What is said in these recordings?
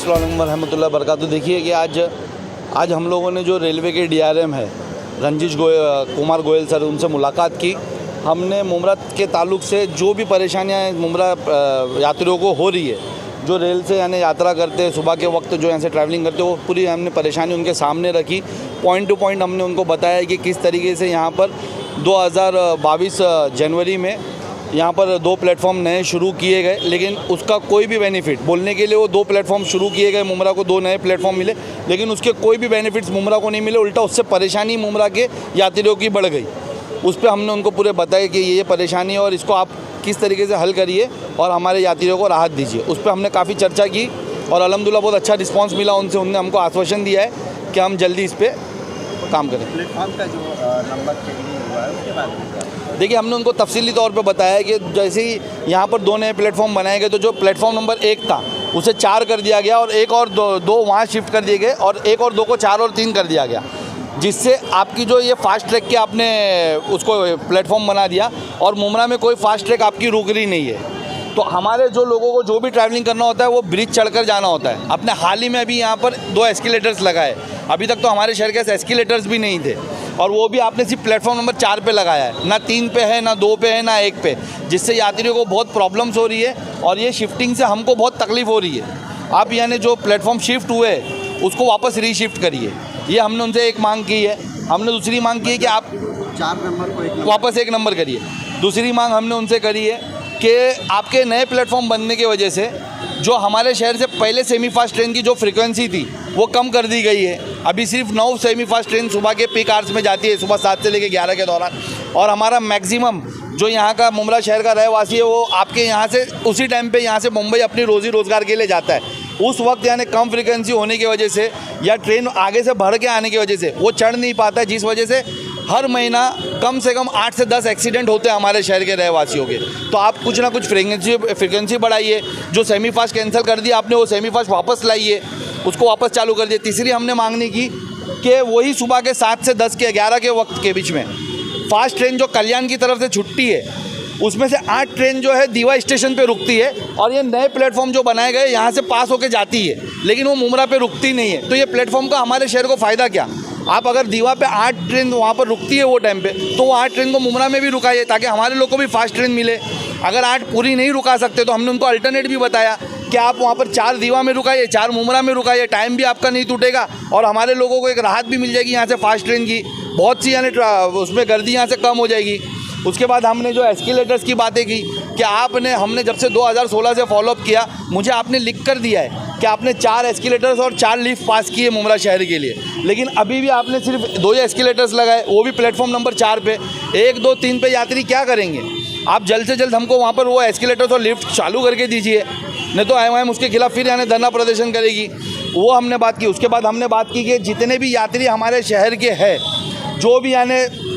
अस्सलाम रहमतुल्लाहि बरकातहू। देखिए कि आज हम लोगों ने जो रेलवे के डीआरएम है कुमार गोयल सर, उनसे मुलाकात की। हमने मुमरा के ताल्लुक़ से जो भी परेशानियाँ मुमरा यात्रियों को हो रही है, जो रेल से यानी यात्रा करते हैं सुबह के वक्त, जो यहाँ से ट्रैवलिंग करते हैं, वो पूरी हमने परेशानी उनके सामने रखी। पॉइंट टू पॉइंट हमने उनको बताया कि किस तरीके से यहाँ पर 2022 जनवरी में यहाँ पर 2 प्लेटफॉर्म नए शुरू किए गए, लेकिन उसका कोई भी बेनिफिट बोलने के लिए वो 2 प्लेटफॉर्म शुरू किए गए, मुमरा को 2 नए प्लेटफॉर्म मिले, लेकिन उसके कोई भी बेनिफिट्स मुमरा को नहीं मिले। उल्टा उससे परेशानी मुमरा के यात्रियों की बढ़ गई। उस पर हमने उनको पूरे बताया कि ये परेशानी है और इसको आप किस तरीके से हल करिए और हमारे यात्रियों को राहत दीजिए। उस पर हमने काफ़ी चर्चा की और अल्हम्दुलिल्लाह बहुत अच्छा रिस्पॉन्स मिला उनसे। उन्होंने हमको आश्वासन दिया है कि हम जल्दी इस पर काम करें। प्लेटफॉर्म का जो नंबर चेंजिंग हुआ है उसके बारे में देखिए, हमने उनको तफसीली तौर पे बताया कि जैसे ही यहाँ पर 2 नए प्लेटफॉर्म बनाए गए, तो जो प्लेटफॉर्म नंबर 1 था उसे 4 कर दिया गया और एक और दो वहाँ शिफ्ट कर दिए गए और एक और 2 को 4 और 3 कर दिया गया, जिससे आपकी जो ये फास्ट ट्रैक के आपने उसको प्लेटफॉर्म बना दिया और मुमरा में कोई फास्ट ट्रैक आपकी रुक रही नहीं है। तो हमारे जो लोगों को जो भी ट्रैवलिंग करना होता है वो ब्रिज चढ़कर जाना होता है। अपने हाल ही में अभी यहाँ पर 2 एस्केलेटर्स लगाए। अभी तक तो हमारे शहर के एस्केलेटर्स भी नहीं थे और वो भी आपने सिर्फ प्लेटफॉर्म नंबर 4 पे लगाया है, ना 3 पे है, ना 2 पे है, ना 1 पे, जिससे यात्रियों को बहुत प्रॉब्लम्स हो रही है और ये शिफ्टिंग से हमको बहुत तकलीफ हो रही है। आप यानी जो प्लेटफॉर्म शिफ्ट हुए उसको वापस रीशिफ्ट करिए, ये हमने उनसे एक मांग की है। हमने दूसरी मांग की है कि आप 4 नंबर को वापस 1 नंबर करिए। दूसरी मांग हमने उनसे करी है कि आपके नए प्लेटफॉर्म बनने की वजह से जो हमारे शहर से पहले सेमी फास्ट ट्रेन की जो फ्रीक्वेंसी थी वो कम कर दी गई है। अभी सिर्फ 9 सेमी फास्ट ट्रेन सुबह के पीक आवर्स में जाती है, सुबह 7 से लेकर 11 के दौरान, और हमारा मैक्सिमम जो यहाँ का मुमरा शहर का रहवासी है वो आपके यहाँ से उसी टाइम पे यहाँ से मुंबई अपनी रोज़ी रोज़गार के लिए जाता है। उस वक्त यानी कम फ्रीक्वेंसी होने की वजह से या ट्रेन आगे से बढ़ के आने की वजह से वो चढ़ नहीं पाता है, जिस वजह से हर महीना कम से कम 8 से 10 एक्सीडेंट होते हैं हमारे शहर के रहवासियों के। तो आप कुछ ना कुछ फ्रीक्वेंसी बढ़ाइए। जो सेमी फास्ट कैंसिल कर दिया आपने, वो सेमी फास्ट वापस लाइए, उसको वापस चालू कर दिए। तीसरी हमने मांगनी की कि वही सुबह के 7 से 10 के 11 के वक्त के बीच में फास्ट ट्रेन जो कल्याण की तरफ से छुट्टी है, उसमें से 8 ट्रेन जो है दीवा स्टेशन पे रुकती है और ये नए प्लेटफॉर्म जो बनाए गए यहाँ से पास होके जाती है, लेकिन वो मुमरा पे रुकती नहीं है। तो ये प्लेटफॉर्म का हमारे शहर को फ़ायदा क्या? आप अगर दीवा पे 8 ट्रेन वहाँ पर रुकती है वो टाइम पे, तो वो 8 ट्रेन को मुमरा में भी रुकाइए ताकि हमारे लोग को भी फास्ट ट्रेन मिले। अगर 8 पूरी नहीं रुका सकते तो हमने उनको अल्टरनेट भी बताया कि आप वहाँ पर 4 दीवा में रुकाइए, 4 मुमरा में रुकाइए, टाइम भी आपका नहीं टूटेगा और हमारे लोगों को एक राहत भी मिल जाएगी यहाँ से फास्ट ट्रेन की। बहुत सी यानी उसमें गर्दी यहाँ से कम हो जाएगी। उसके बाद हमने जो एस्केलेटर्स की बातें की कि हमने जब से 2016 से फॉलोअप किया, मुझे आपने लिख कर दिया है कि आपने 4 एस्केलेटर्स और 4 लिफ्ट पास किए मुमरा शहर के लिए, लेकिन अभी भी आपने सिर्फ 2 ही एस्केलेटर्स लगाए, वो भी प्लेटफॉर्म नंबर 4 पे। 1, 2, 3 पे यात्री क्या करेंगे? आप जल्द से जल्द हमको वहाँ पर वो एस्केलेटर्स और लिफ्ट चालू करके दीजिए, नहीं तो IMIM उसके खिलाफ फिर यानी धरना प्रदर्शन करेगी। वो हमने बात की। उसके बाद हमने बात की कि जितने भी यात्री हमारे शहर के हैं, जो भी यानी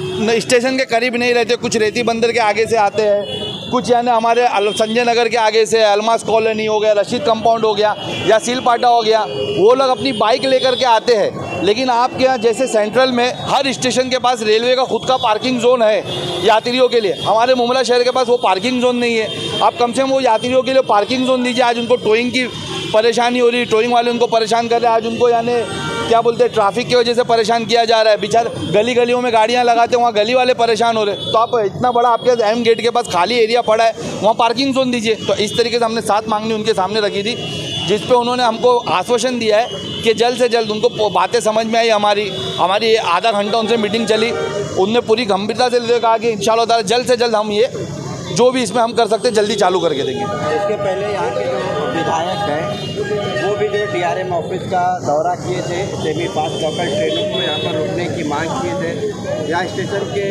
स्टेशन के करीब नहीं रहते, कुछ रेती बंदर के आगे से आते हैं, कुछ यानी हमारे संजय नगर के आगे से अलमास कॉलोनी हो गया, रशीद कंपाउंड हो गया या सीलपाटा हो गया, वो लोग अपनी बाइक लेकर के आते हैं। लेकिन आपके यहाँ जैसे सेंट्रल में हर स्टेशन के पास रेलवे का खुद का पार्किंग जोन है यात्रियों के लिए, हमारे मुमरा शहर के पास वो पार्किंग जोन नहीं है। आप कम से कम वो यात्रियों के लिए पार्किंग जोन दीजिए। आज उनको टोइंग की परेशानी हो रही है, टोइंग वाले उनको परेशान कर रहे हैं। आज उनको यानी क्या बोलते हैं, ट्रैफिक की वजह से परेशान किया जा रहा है। बेचारे गली गलियों में गाड़ियां लगाते हैं, वहाँ गली वाले परेशान हो रहे हैं। तो आप इतना बड़ा आपके अहम गेट के पास खाली एरिया पड़ा है, वहाँ पार्किंग जोन दीजिए। तो इस तरीके से हमने 7 मांगनी उनके सामने रखी थी, जिस पे उन्होंने हमको आश्वासन दिया है कि जल्द से जल्द उनको बातें समझ में आई। हमारी आधा घंटा उनसे मीटिंग चली, उनने पूरी गंभीरता से कहा कि इंशाल्लाह ताला जल्द से जल्द हम ये जो भी इसमें हम कर सकते हैं जल्दी चालू करके देंगे। इसके पहले यहाँ के जो विधायक हैं वो भी जो DRM ऑफिस का दौरा किए थे, सेमी फास्ट लोकल ट्रेनों को यहाँ पर रुकने की मांग किए थे। यहाँ स्टेशन के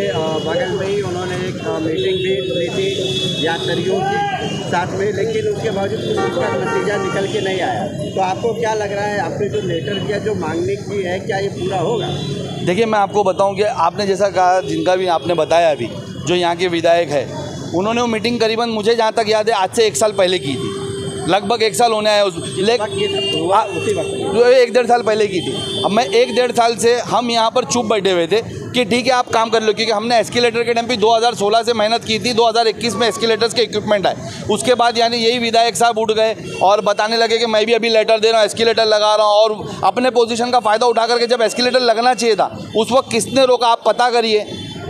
बगल में ही उन्होंने एक मीटिंग भी ली थी यात्रियों के साथ में, लेकिन उसके बावजूद उसका नतीजा निकल के नहीं आया। तो आपको क्या लग रहा है, आपने जो लेटर किया, जो मांगनी की है, क्या ये पूरा होगा? देखिए, मैं आपको बताऊं कि आपने जैसा कहा, जिनका भी आपने बताया अभी, जो यहाँ के विधायक है, उन्होंने वो मीटिंग करीबन मुझे जहाँ तक याद है आज से 1 साल पहले की थी। लगभग 1 साल होने आया उस वक्त ये सब हुआ उसी वक्त हुआ। जो 1-1.5 साल पहले की थी। अब मैं 1-1.5 साल से हम यहाँ पर चुप बैठे हुए थे कि ठीक है आप काम कर लो, क्योंकि हमने एस्केलेटर के टाइम पे 2016 से मेहनत की थी, 2021 में एस्केलेटर्स के इक्विपमेंट आए। उसके बाद यानी यही विधायक साहब उठ गए और बताने लगे कि मैं भी अभी लेटर दे रहा हूँ, एस्केलेटर लगा रहा हूँ, और अपने पोजीशन का फ़ायदा उठा करके जब एस्केलेटर लगना चाहिए था उस वक्त किसने रोका आप पता करिए।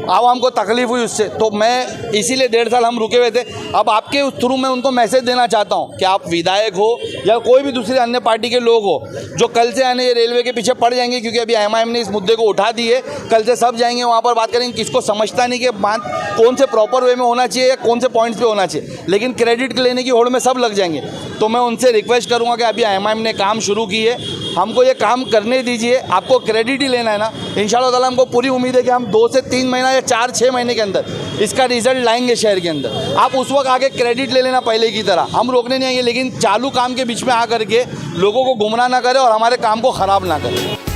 आवाम को तकलीफ हुई उससे, तो मैं इसीलिए 1.5 साल हम रुके हुए थे। अब आपके उस थ्रू मैं उनको मैसेज देना चाहता हूँ कि आप विधायक हो या कोई भी दूसरी अन्य पार्टी के लोग हो जो कल से आने ये रेलवे के पीछे पड़ जाएंगे, क्योंकि अभी एमआईएम ने इस मुद्दे को उठा दी है, कल से सब जाएंगे वहाँ पर बात करेंगे। किसको समझता नहीं कि बात कौन से प्रॉपर वे में होना चाहिए या कौन से पॉइंट्स पे होना चाहिए, लेकिन क्रेडिट लेने की होड़ में सब लग जाएंगे। तो मैं उनसे रिक्वेस्ट करूँगा कि अभी एमआईएम ने काम शुरू की है, हमको ये काम करने दीजिए, आपको क्रेडिट ही लेना है ना। इंशाअल्लाह ताला हमको पूरी उम्मीद है कि हम 2 से 3 महीना या 4-6 महीने के अंदर इसका रिजल्ट लाएंगे शहर के अंदर। आप उस वक्त आके क्रेडिट ले लेना पहले की तरह, हम रोकने नहीं आएंगे, लेकिन चालू काम के बीच में आ करके लोगों को गुमराह ना करें और हमारे काम को ख़राब ना करें।